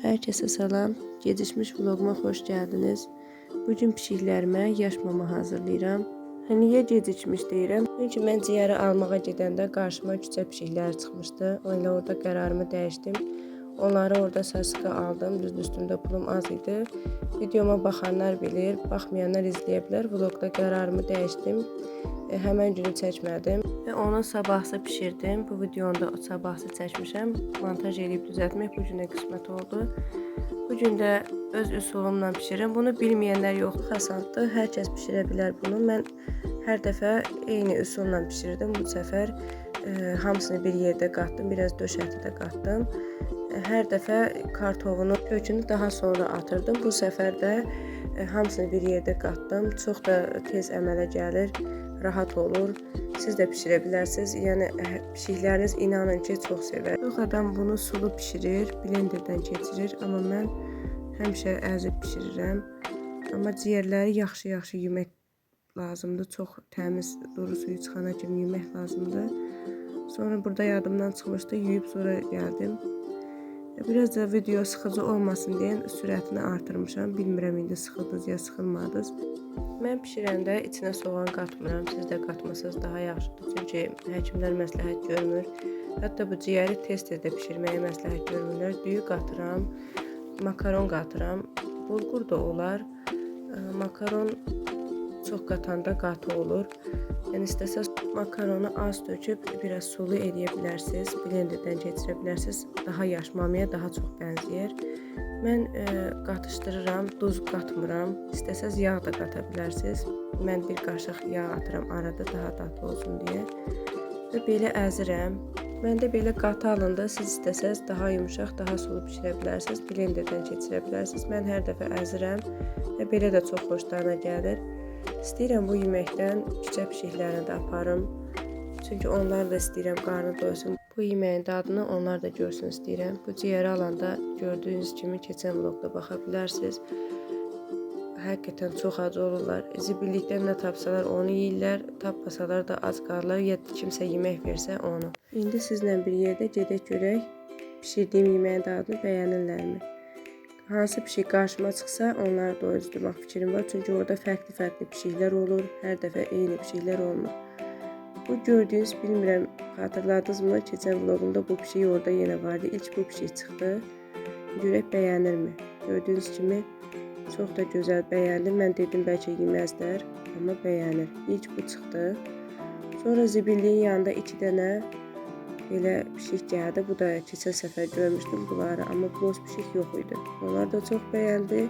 Herkese salam. Gecikmiş vloguma xoş gəldiniz. Bugün pişiklərimə yaş mama hazırlayıram. Niyə gecikmiş deyirəm? Çünki mən ciyəri almağa gedəndə qarşıma küçə pişikləri çıxmışdı. Elə orada qərarımı dəyişdim. Onları orada saska aldım. Düz üstümdə pulum az idi. Videoma baxanlar bilir, baxmayanlar izləyə bilər. Vlogda qərarımı dəyişdim. Həmən günü çəkmədim. Və onu sabahsı pişirdim. Bu videonu da sabahsı çəkmişəm. Montaj edib düzəltmək bu günə qismət oldu. Bu gün də öz üsulumla pişirirəm. Bunu bilməyənlər yoxdur, asandır. Hər kəs pişirə bilər bunu. Mən hər dəfə eyni üsulla pişirdim. Bu səfər hamısını bir yerdə qatdım. Biraz döş əti də qatdım. Hər dəfə kartovunu, kökünü daha sonra atırdım. Bu səfər də hamısını bir yerdə qatdım. Çox da tez əmələ gəlir, rahat olur. Siz də pişirə bilərsiniz. Yəni pişikləriniz inanın ki, çox sevər. Çox adam bunu sulu pişirir, blenderdən keçirir, amma mən həmişə əzib pişirirəm. Amma ciyərləri yaxşı-yaxşı yemək lazımdır. Çox təmiz, duru suyu çıxana kimi yemək lazımdır. Sonra burada yadımdan çıxmışdı, yuyub sonra gəldim. Biraz da video sıxıcı olmasın deyə sürətini artırmışam. Bilmirəm indi sıxıldınız ya sıxılmadınız. Mən pişirəndə içinə soğan qatmıram. Siz də qatmasanız daha yaxşıdır. Çünki həkimlər məsləhət görmür. Hətta bu ciyəri tez-tez də pişirməyə məsləhət görmürlər. Düyü qatıram, makaron qatıram. Bulgur da olar. Makaron çox qatanda qatı olur. Yəni istəsəz makaronu az döküb biraz sulu edə bilərsiniz. Blenderdən keçirə bilərsiniz. Daha yaş mamaya daha çox bənzəyir. Mən qatışdırıram, duz qatmıram. İstəsəz yağ da qata bilərsiniz. Mən bir qaşıq yağ atıram arada daha dadlı olsun deyə. Və belə əzirəm. Məndə belə qatı alında siz istəsəz daha yumuşaq, daha sulu pişirə bilərsiniz. Blenderdən keçirə bilərsiniz. Mən hər dəfə əzirəm və belə də çox xoşlarına gəlir. İstəyirəm bu yeməkdən küçə pişiklərini də aparım. Çünki onlar da istəyirəm qarnı doysun. Bu yeməyin dadını onlar da görsün istəyirəm. Bu ciyəri alanda gördüyünüz kimi keçən vlogda baxa bilərsiniz. Həqiqətən çox acı olurlar. Zibillikdən nə tapsalar onu yeyirlər. Tapmasalar da ac qalırlar. Ya kimsə yemək versə onu. İndi sizlə bir yerdə gedək görək pişirdiyim yeməyin dadını bəyənirlərmi? Hansı pişik qarşıma çıxsa onları da özdürmək fikrim var. Çünki orada fərqli-fərqli pişiklər olur. Hər dəfə eyni pişiklər olmur. Bu gördüyünüz, bilmirəm, xatırladınızmı? Keçən vlogumda bu pişik orada yenə vardı. İlk bu pişik çıxdı. Görək bəyənirmi? Gördüyünüz kimi çox da gözəl bəyəndim. Mən dedim bəlkə yeməzlər, amma bəyənir. İlk bu çıxdı. Sonra zibilliyin yanında 2 dənə belə pişik gəldi. Bu da keçən səfər görmüşdüm bunları, amma boz pişik yox idi. Onlar da çox bəyəndi.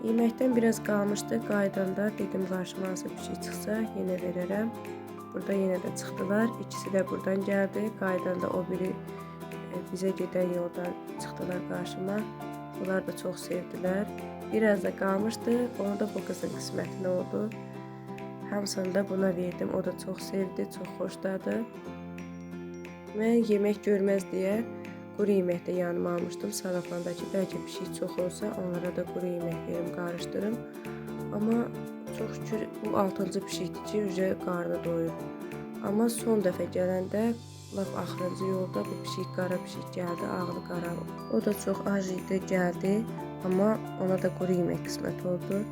Yeməkdən biraz qalmışdı. Qaydanda dedim qarşıma hansı pişik çıxsa yenə verərəm. Burada yenə də çıxdılar. İkisi də buradan gəldi. Qaydanda o biri bizə gedən yoldan çıxdılar qarşıma. Bunlar da çox sevdilər. Biraz da qalmışdı. Onu da bu qızın qismətinə oldu. Hamısını da buna verdim. O da çox sevdi, çox xoşladı. Mən yemək görməz deyə quru yemək də yanıma almışdım. Salafandakı bəlkə pişik çox olsa onlara da quru yemək verim, qarışdırım. Amma çox şükür bu 6-cı pişikdir ki, üzə qarnı doyur. Amma son dəfə gələndə lap axırıncı yolda bu pişik, qara pişik gəldi, ağlı qara. O da çox ac idi, gəldi. Amma ona da quru yemək qismət oldu.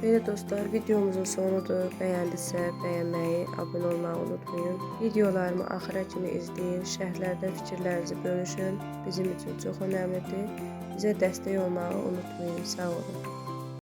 Belə dostlar, videomuzun sonudur. Bəyəndisə bəyənməyi, abunə olmağı unutmayın. Videolarımı axıra kimi izləyin. Şərhlərdə fikirlərinizi bölüşün. Bizim üçün çox önəmlidir. Bizə dəstək olmağı unutmayın. Sağ olun.